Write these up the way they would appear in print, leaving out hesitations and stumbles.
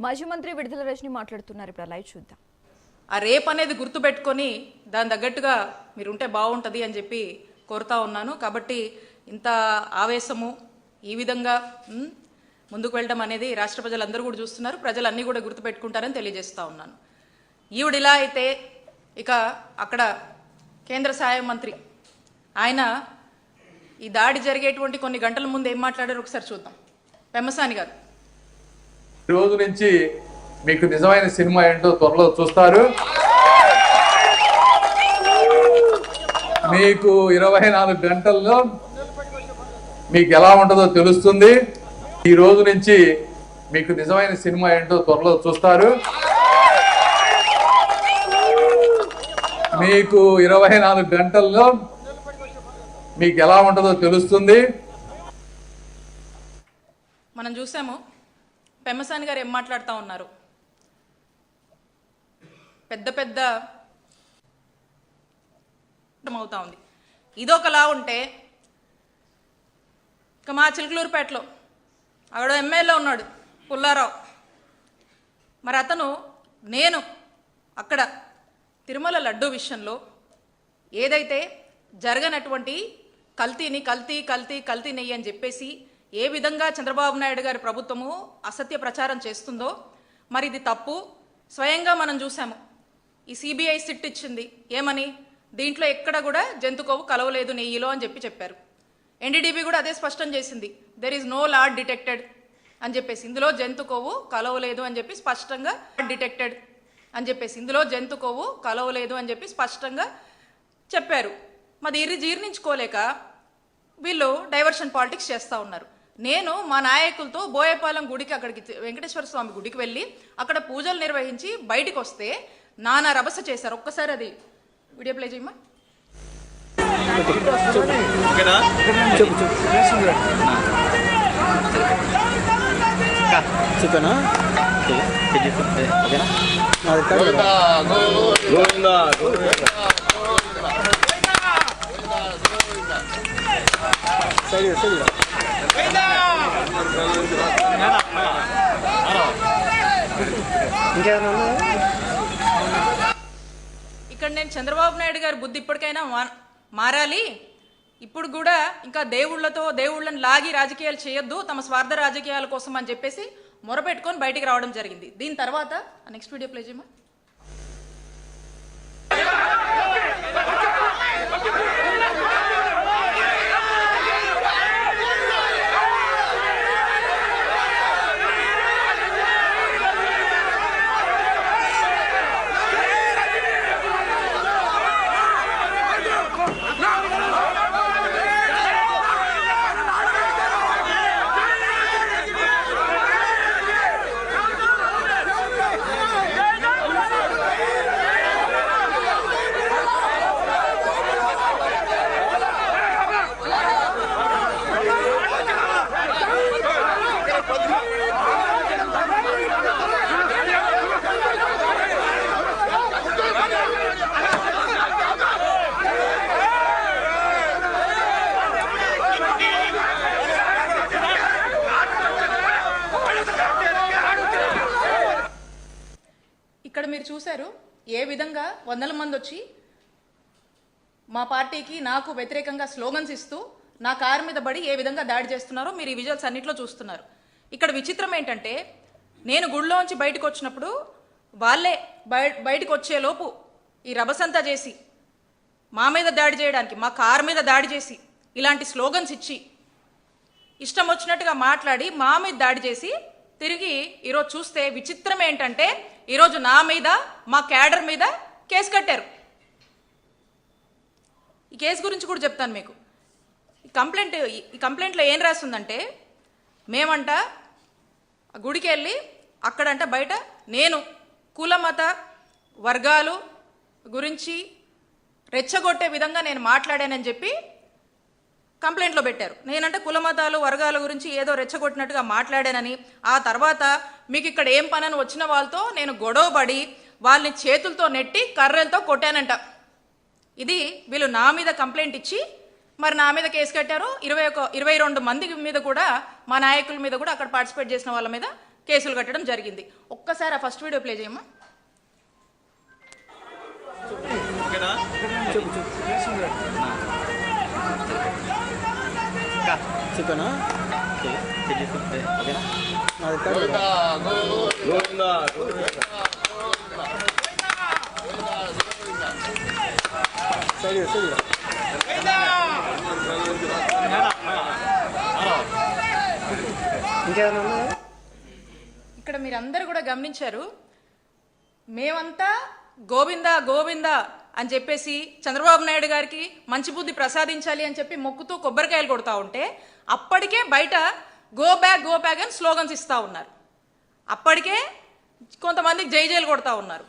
మాజీ మంత్రి విడుదల రజని మాట్లాడుతున్నారు. ఇప్పుడు లైవ్ చూద్దాం. ఆ రేప్ అనేది గుర్తుపెట్టుకొని దాని తగ్గట్టుగా మీరు ఉంటే బాగుంటుంది అని చెప్పి కోరుతా ఉన్నాను. కాబట్టి ఇంత ఆవేశము ఈ విధంగా ముందుకు వెళ్ళడం అనేది రాష్ట్ర ప్రజలందరూ కూడా చూస్తున్నారు. ప్రజలన్నీ కూడా గుర్తుపెట్టుకుంటారని తెలియజేస్తూ ఉన్నాను. ఈవిడిలా అయితే ఇక అక్కడ కేంద్ర సహాయ మంత్రి ఆయన ఈ దాడి జరిగేటువంటి కొన్ని గంటల ముందు ఏం మాట్లాడారు ఒకసారి చూద్దాం. పెమ్మసాని గారు, ఈ రోజు నుంచి మీకు నిజమైన సినిమా ఏంటో త్వరలో చూస్తారు. మీకు 24 గంటల్లో మీకు ఎలా ఉంటుందో తెలుస్తుంది. ఈ రోజు నుంచి మీకు నిజమైన సినిమా ఏంటో త్వరలో చూస్తారు. మీకు 24 గంటల్లో మీకు ఎలా ఉంటుందో తెలుస్తుంది. మనం చూసాము పెమ్మసాని గారు ఏం మాట్లాడుతూ ఉన్నారు. పెద్ద పెద్ద అవుతా ఉంది. ఇదొకలా ఉంటే ఇక మా చిలుకలూరుపేటలో అక్కడ ఎమ్మెల్యే ఉన్నాడు పుల్లారావు. మరి అతను నేను అక్కడ తిరుమల లడ్డూ విషయంలో ఏదైతే జరగనటువంటి కల్తీని కల్తీ నెయ్యి అని చెప్పేసి ఏ విధంగా చంద్రబాబు నాయుడు గారి ప్రభుత్వము అసత్య ప్రచారం చేస్తుందో మరి ఇది తప్పు. స్వయంగా మనం చూసాము. ఈ సిబిఐ సిట్ ఇచ్చింది ఏమని, దీంట్లో ఎక్కడ కూడా జంతుకోవు కలవలేదు నెయ్యిలో అని చెప్పారు. ఎన్డీడీబీ కూడా అదే స్పష్టం చేసింది, there is no lard detected అని చెప్పేసి, ఇందులో జంతుకోవు కలవలేదు అని చెప్పి స్పష్టంగా డిటెక్టెడ్ అని చెప్పేసి, ఇందులో జంతుకోవు కలవలేదు అని చెప్పి స్పష్టంగా చెప్పారు. మరి ఇది జీర్ణించుకోలేక వీళ్ళు డైవర్షన్ పాలిటిక్స్ చేస్తూ ఉన్నారు. నేను మా నాయకులతో బోయపాలెం గుడికి, అక్కడికి వెంకటేశ్వర స్వామి గుడికి వెళ్ళి అక్కడ పూజలు నిర్వహించి బయటికి వస్తే నానా రభస చేశారు. ఒక్కసారి అది వీడియో ప్లే చేయమ్మా. ఇక్కడ నేను చంద్రబాబు నాయుడు గారి బుద్ధి ఇప్పటికైనా మారాలి. ఇప్పుడు కూడా ఇంకా దేవుళ్ళని లాగి రాజకీయాలు చేయొద్దు, తమ స్వార్థ రాజకీయాల కోసం అని చెప్పేసి మొరపెట్టుకొని బయటికి రావడం జరిగింది. దీని తర్వాత నెక్స్ట్ వీడియో ప్లే చేయమా. ఇక్కడ మీరు చూశారు ఏ విధంగా వందల మంది వచ్చి మా పార్టీకి నాకు వ్యతిరేకంగా స్లోగన్స్ ఇస్తూ నా కారు మీద పడి ఏ విధంగా దాడి చేస్తున్నారో మీరు ఈ విజువల్స్ అన్నింటిలో చూస్తున్నారు. ఇక్కడ విచిత్రం ఏంటంటే నేను గుడిలోంచి బయటకు వచ్చినప్పుడు వాళ్ళే బయటకు వచ్చేలోపు ఈ రభసంతా చేసి మా మీద దాడి చేయడానికి, మా కారు మీద దాడి చేసి ఇలాంటి స్లోగన్స్ ఇచ్చి ఇష్టం వచ్చినట్టుగా మాట్లాడి మా మీద దాడి చేసి తిరిగి ఈరోజు చూస్తే విచిత్రం ఏంటంటే ఈరోజు నా మీద మా క్యాడర్ మీద కేసు కట్టారు. ఈ కేసు గురించి కూడా చెప్తాను మీకు. ఈ కంప్లైంట్లో ఏం రాస్తుందంటే మేమంట గుడికి వెళ్ళి అక్కడంట బయట నేను కుల మత వర్గాలు గురించి రెచ్చగొట్టే విధంగా నేను మాట్లాడానని చెప్పి కంప్లైంట్లో పెట్టారు. నేనంటే కుల మతాలు వర్గాల గురించి ఏదో రెచ్చగొట్టినట్టుగా మాట్లాడానని, ఆ తర్వాత మీకు ఇక్కడ ఏం పనని వచ్చిన వాళ్ళతో నేను గొడవపడి వాళ్ళని చేతులతో నెట్టి కర్రలతో కొట్టానంట. ఇది వీళ్ళు నా మీద కంప్లైంట్ ఇచ్చి మరి నా మీద కేసు కట్టారు. 22 మంది మీద కూడా మా నాయకుల మీద కూడా అక్కడ పార్టిసిపేట్ చేసిన వాళ్ళ మీద కేసులు కట్టడం జరిగింది. ఒక్కసారి ఆ ఫస్ట్ వీడియో ప్లే చేయమ్మా. చెప్పానా సరే సరే ఇంకేమన్నా ఇక్కడ మీరందరూ కూడా గమనించారు, మేమంతా గోవిందా గోవిందా అని చెప్పేసి చంద్రబాబు నాయుడు గారికి మంచి బుద్ధి ప్రసాదించాలి అని చెప్పి మొక్కుతూ కొబ్బరికాయలు కొడతా ఉంటే అప్పటికే బయట గో బ్యాక్ అని స్లోగన్స్ ఇస్తూ ఉన్నారు. అప్పటికే కొంతమందికి జైలు కొడతా ఉన్నారు.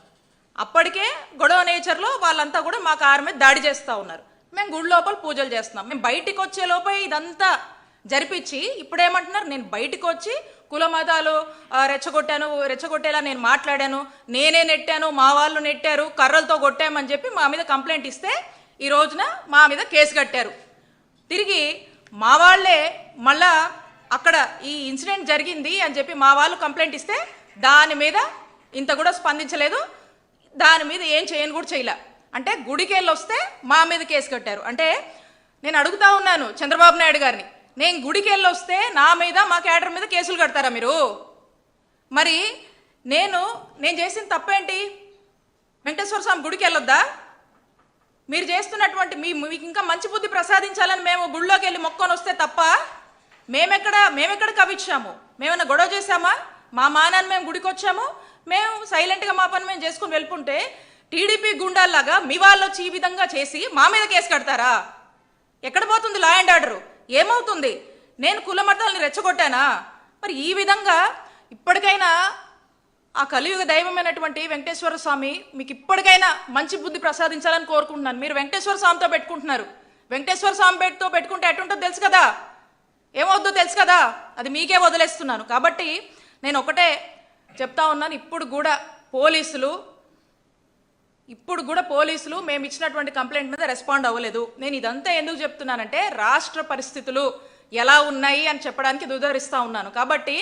అప్పటికే గొడవ నేచర్లో వాళ్ళంతా కూడా మా కారు మీద దాడి చేస్తూ ఉన్నారు. మేము గుడి లోపల పూజలు చేస్తున్నాం. మేము బయటికి వచ్చే లోపే ఇదంతా జరిపించి ఇప్పుడేమంటున్నారు, నేను బయటకు వచ్చి కుల మతాలు రెచ్చగొట్టేలా నేను మాట్లాడాను, నేనే నెట్టాను, మా వాళ్ళు నెట్టారు, కర్రలతో కొట్టామని చెప్పి మా మీద కంప్లైంట్ ఇస్తే ఈ రోజున మా మీద కేసు కట్టారు. తిరిగి మా వాళ్ళే మళ్ళా అక్కడ ఈ ఇన్సిడెంట్ జరిగింది అని చెప్పి మా వాళ్ళు కంప్లైంట్ ఇస్తే దాని మీద ఇంత కూడా స్పందించలేదు, దాని మీద ఏం చేయను కూడా చేయలే. అంటే గుడికి వెళ్ళి వస్తే మా మీద కేసు కట్టారు. అంటే నేను అడుగుతా ఉన్నాను చంద్రబాబు నాయుడు గారిని, నేను గుడికి వెళ్ళి వస్తే నా మీద మా క్యాడర్ మీద కేసులు కడతారా మీరు? మరి నేను చేసిన తప్పేంటి? వెంకటేశ్వర స్వామి గుడికి వెళ్ళొద్దా? మీరు చేస్తున్నటువంటి మీకు ఇంకా మంచి బుద్ధి ప్రసాదించాలని మేము గుడిలోకి వెళ్ళి మొక్కొని వస్తే తప్ప మేమెక్కడ కవిచ్చాము? మేమన్నా గొడవ చేశామా? మా మానాన్ని మేము గుడికి వచ్చాము, మేము సైలెంట్గా మా పని మేము చేసుకుని వెళ్ళుకుంటే టీడీపీ గుండాల్లాగా మీ వాళ్ళు వచ్చి ఈ విధంగా చేసి మా మీద కేసు కడతారా? ఎక్కడ పోతుంది లా అండ్ ఆర్డర్? ఏమవుతుంది? నేను కుల మతాలని రెచ్చగొట్టానా? మరి ఈ విధంగా ఇప్పటికైనా ఆ కలియుగ దైవమైనటువంటి వెంకటేశ్వర స్వామి మీకు ఇప్పటికైనా మంచి బుద్ధి ప్రసాదించాలని కోరుకుంటున్నాను. మీరు వెంకటేశ్వర స్వామితో పెట్టుకుంటున్నారు. వెంకటేశ్వర స్వామి పెట్టుకుంటే ఎటుంటుందో తెలుసు కదా, ఏమవుద్దో తెలుసు కదా, అది మీకే వదిలేస్తున్నాను. కాబట్టి నేను ఒకటే చెప్తా ఉన్నాను, ఇప్పుడు కూడా పోలీసులు మేము ఇచ్చినటువంటి కంప్లైంట్ మీద రెస్పాండ్ అవ్వలేదు. నేను ఇదంతా ఎందుకు చెప్తున్నానంటే రాష్ట్ర పరిస్థితులు ఎలా ఉన్నాయి అని చెప్పడానికి దుదరిస్తూ ఉన్నాను. కాబట్టి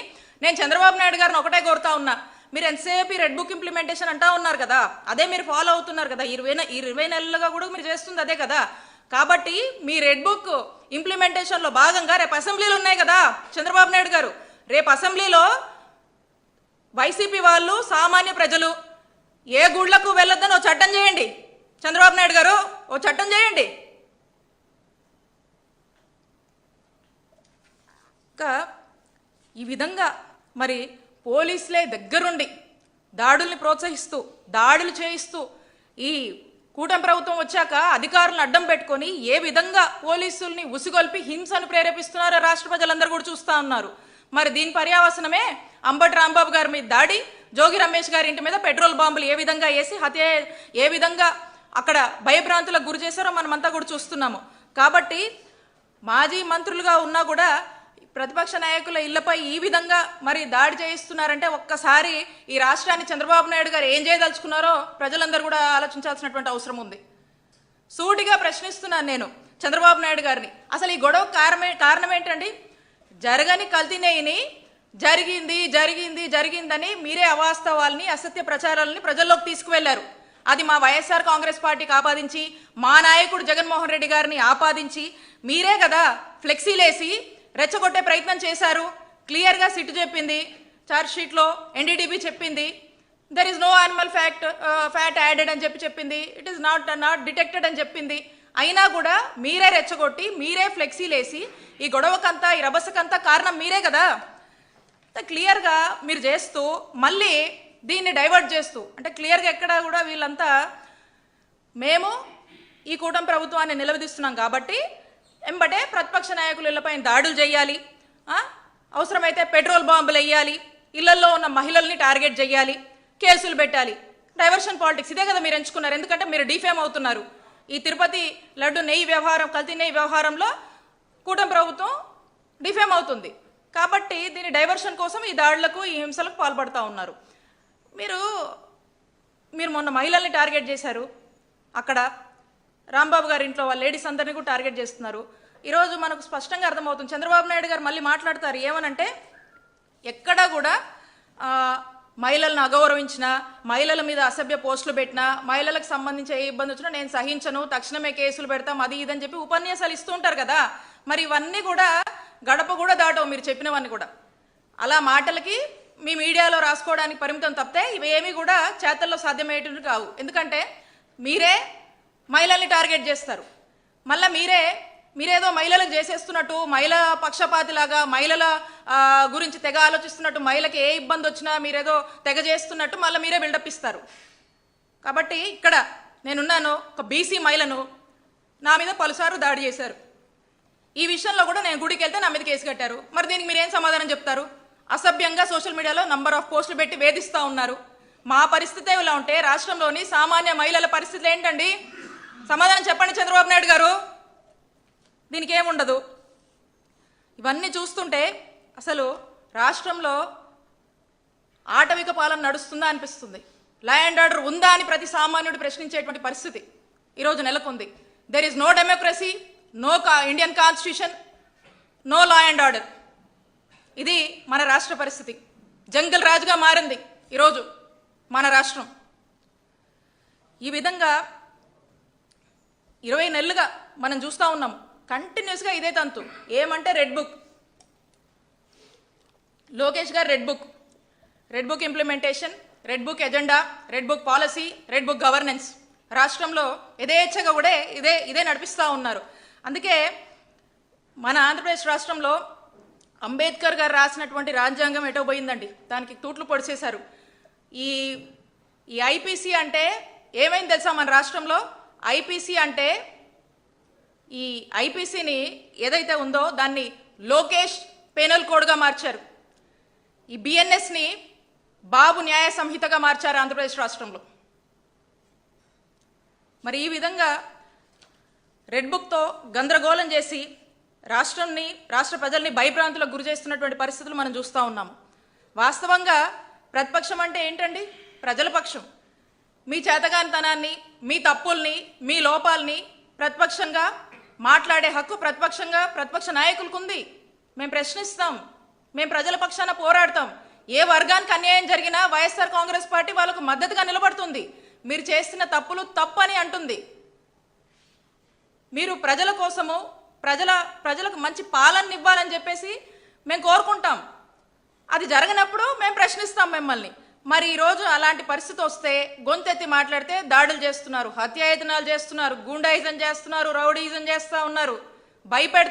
నేను చంద్రబాబు నాయుడు గారిని ఒకటే కోరుతా ఉన్నా, మీరు ఎంతసేపు ఈ రెడ్ బుక్ ఇంప్లిమెంటేషన్ అంటా ఉన్నారు కదా, అదే మీరు ఫాలో అవుతున్నారు కదా, 20 నెలలుగా కూడా మీరు చేస్తుంది అదే కదా. కాబట్టి మీ రెడ్ బుక్ ఇంప్లిమెంటేషన్లో భాగంగా రేపు అసెంబ్లీలు ఉన్నాయి కదా చంద్రబాబు నాయుడు గారు, రేపు అసెంబ్లీలో వైసీపీ వాళ్ళు సామాన్య ప్రజలు ఏ గుళ్లకు వెళ్ళొద్దని ఓ చట్టం చేయండి. చంద్రబాబు నాయుడు గారు ఓ చట్టం చేయండి. ఇంకా ఈ విధంగా మరి పోలీసులే దగ్గరుండి దాడుల్ని ప్రోత్సహిస్తూ దాడులు చేయిస్తూ ఈ కూటమి ప్రభుత్వం వచ్చాక అధికారులను అడ్డం పెట్టుకొని ఏ విధంగా పోలీసుల్ని ఉసిగొల్పి హింసను ప్రేరేపిస్తున్నారో రాష్ట్ర ప్రజలందరూ కూడా చూస్తూ ఉన్నారు. మరి దీని పర్యావసనమే అంబటి రాంబాబు గారి మీద దాడి, జోగి రమేష్ గారి ఇంటి మీద పెట్రోల్ బాంబులు ఏ విధంగా వేసి ఏ విధంగా అక్కడ భయభ్రాంతులకు గురి చేశారో మనమంతా కూడా చూస్తున్నాము. కాబట్టి మాజీ మంత్రులుగా ఉన్నా కూడా ప్రతిపక్ష నాయకుల ఇళ్లపై ఈ విధంగా మరి దాడి చేయిస్తున్నారంటే ఒక్కసారి ఈ రాష్ట్రాన్ని చంద్రబాబు నాయుడు గారు ఏం చేయదలుచుకున్నారో ప్రజలందరూ కూడా ఆలోచించాల్సినటువంటి అవసరం ఉంది. సూటిగా ప్రశ్నిస్తున్నాను నేను చంద్రబాబు నాయుడు గారిని, అసలు ఈ గొడవ కారణం ఏంటండి? జరగని కల్తీనేయిని జరిగిందని మీరే అవాస్తవాల్ని అసత్య ప్రచారాలని ప్రజల్లోకి తీసుకువెళ్లారు. అది మా వైఎస్ఆర్ కాంగ్రెస్ పార్టీకి ఆపాదించి మా నాయకుడు జగన్మోహన్ రెడ్డి గారిని ఆపాదించి మీరే కదా ఫ్లెక్సీలేసి రెచ్చగొట్టే ప్రయత్నం చేశారు. క్లియర్గా సిట్ చెప్పింది, ఛార్జ్ షీట్లో ఎన్డీడీబీ చెప్పింది, there is no animal fat added అని చెప్పింది, ఇట్ ఈస్ నాట్ డిటెక్టెడ్ అని చెప్పింది. అయినా కూడా మీరే రెచ్చగొట్టి మీరే ఫ్లెక్సీలేసి ఈ గొడవకంతా ఈ రభసకంతా కారణం మీరే కదా. క్లియర్గా మీరు చేస్తూ మళ్ళీ దీన్ని డైవర్ట్ చేస్తూ అంటే క్లియర్గా ఎక్కడ కూడా వీళ్ళంతా మేము ఈ కూటమి ప్రభుత్వాన్ని నిలదీస్తున్నాం కాబట్టి ఎంబటే ప్రతిపక్ష నాయకుల ఇళ్లపై దాడులు చేయాలి, అవసరమైతే పెట్రోల్ బాంబులు వేయాలి, ఇళ్లల్లో ఉన్న మహిళల్ని టార్గెట్ చేయాలి, కేసులు పెట్టాలి. డైవర్షన్ పాలిటిక్స్ ఇదే కదా మీరు ఎంచుకున్నారు. ఎందుకంటే మీరు డిఫేమ్ అవుతున్నారు. ఈ తిరుపతి లడ్డు కల్తీ నెయ్యి వ్యవహారంలో కూటమి ప్రభుత్వం డిఫేమ్ అవుతుంది. కాబట్టి దీని డైవర్షన్ కోసం ఈ దాడులకు ఈ హింసలకు పాల్పడుతూ ఉన్నారు. మీరు మొన్న మహిళల్ని టార్గెట్ చేశారు, అక్కడ రాంబాబు గారి ఇంట్లో వాళ్ళ లేడీస్ అందరినీ కూడా టార్గెట్ చేస్తున్నారు. ఈరోజు మనకు స్పష్టంగా అర్థమవుతుంది. చంద్రబాబు నాయుడు గారు మళ్ళీ మాట్లాడతారు ఏమనంటే, ఎక్కడా కూడా మహిళలను అగౌరవించినా, మహిళల మీద అసభ్య పోస్టులు పెట్టినా, మహిళలకు సంబంధించి ఏ ఇబ్బంది వచ్చినా నేను సహించను, తక్షణమే కేసులు పెడతాం, అది ఇదని చెప్పి ఉపన్యాసాలు ఇస్తూ ఉంటారు కదా. మరి ఇవన్నీ కూడా గడప కూడా దాటవు మీరు చెప్పినవన్నీ కూడా. అలా మాటలకి మీ మీడియాలో రాసుకోవడానికి పరిమితం తప్పితే ఇవేమీ కూడా చేతల్లో సాధ్యమయ్యేటివి కావు. ఎందుకంటే మీరే మహిళల్ని టార్గెట్ చేస్తారు, మళ్ళీ మీరేదో మహిళలకు చేసేస్తున్నట్టు, మహిళా పక్షపాతిలాగా మహిళల గురించి తెగ ఆలోచిస్తున్నట్టు, మహిళకి ఏ ఇబ్బంది వచ్చినా మీరేదో తెగ చేస్తున్నట్టు మళ్ళీ మీరే బిల్డప్ ఇస్తారు. కాబట్టి ఇక్కడ నేనున్నాను, ఒక బీసీ మహిళను నా మీద పలుసార్లు దాడి చేశారు. ఈ విషయంలో కూడా నేను గుడికి వెళ్తే నా మీద కేసు కట్టారు. మరి దీనికి మీరేం సమాధానం చెప్తారు? అసభ్యంగా సోషల్ మీడియాలో నంబర్ ఆఫ్ పోస్టులు పెట్టి వేధిస్తూ ఉన్నారు. మా పరిస్థితి ఇలా ఉంటే రాష్ట్రంలోని సామాన్య మహిళల పరిస్థితులు ఏంటండి? సమాధానం చెప్పండి చంద్రబాబు నాయుడు గారు. దీనికి ఏముండదు. ఇవన్నీ చూస్తుంటే అసలు రాష్ట్రంలో ఆటవిక పాలన నడుస్తుందా అనిపిస్తుంది. లా అండ్ ఆర్డర్ ఉందా అని ప్రతి సామాన్యుడు ప్రశ్నించేటువంటి పరిస్థితి ఈరోజు నెలకొంది. There is no democracy, no Indian constitution, no law and order. ఇది మన రాష్ట్ర పరిస్థితి. జంగల్ రాజుగా మారింది ఈరోజు మన రాష్ట్రం. ఈ విధంగా 20 నెలలుగా మనం చూస్తూ ఉన్నాం కంటిన్యూస్గా ఇదే తంతు. ఏమంటే రెడ్ బుక్, లోకేష్ గారు red book implementation, red book agenda, red book policy, red book governance రాష్ట్రంలో యథేచ్ఛగా కూడా ఇదే నడిపిస్తూ ఉన్నారు. అందుకే మన ఆంధ్రప్రదేశ్ రాష్ట్రంలో అంబేద్కర్ గారు రాసినటువంటి రాజ్యాంగం ఎటో పోయిందండి. దానికి తూట్లు పొడిచేశారు. ఈ ఐపీసీ అంటే ఏమైంది తెలుసా? మన రాష్ట్రంలో ఐపీసీ అంటే ఈ ఐపీసీని ఏదైతే ఉందో దాన్ని లోకేష్ పెనల్ కోడ్గా మార్చారు. ఈ బిఎన్ఎస్ని బాబు న్యాయ సంహితగా మార్చారు ఆంధ్రప్రదేశ్ రాష్ట్రంలో. మరి ఈ విధంగా రెడ్ బుక్తో గందరగోళం చేసి రాష్ట్ర ప్రజల్ని భయభ్రాంతులకు గురి చేస్తున్నటువంటి పరిస్థితులు మనం చూస్తూ ఉన్నాము. వాస్తవంగా ప్రతిపక్షం అంటే ఏంటండి? ప్రజల పక్షం. మీ చేతగానితనాన్ని, మీ తప్పుల్ని, మీ లోపాలని ప్రతిపక్షంగా మాట్లాడే హక్కు ప్రతిపక్ష నాయకులకు ఉంది. మేము ప్రశ్నిస్తాం, మేము ప్రజల పక్షాన పోరాడతాం. ఏ వర్గానికి అన్యాయం జరిగినా వైఎస్ఆర్ కాంగ్రెస్ పార్టీ వాళ్ళకు మద్దతుగా నిలబడుతుంది. మీరు చేస్తున్న తప్పులు తప్పని అంటుంది. మీరు ప్రజల కోసము ప్రజలకు మంచి పాలన ఇవ్వాలని చెప్పేసి మేము కోరుకుంటాం. అది జరగనప్పుడు మేము ప్రశ్నిస్తాం మిమ్మల్ని. మరి ఈరోజు అలాంటి పరిస్థితి వస్తే గొంతెత్తి మాట్లాడితే దాడులు చేస్తున్నారు, హత్యాయత్నాలు చేస్తున్నారు, గూండాయిజం చేస్తున్నారు, రౌడీయిజం చేస్తూ ఉన్నారు, భయపెడుతున్నారు.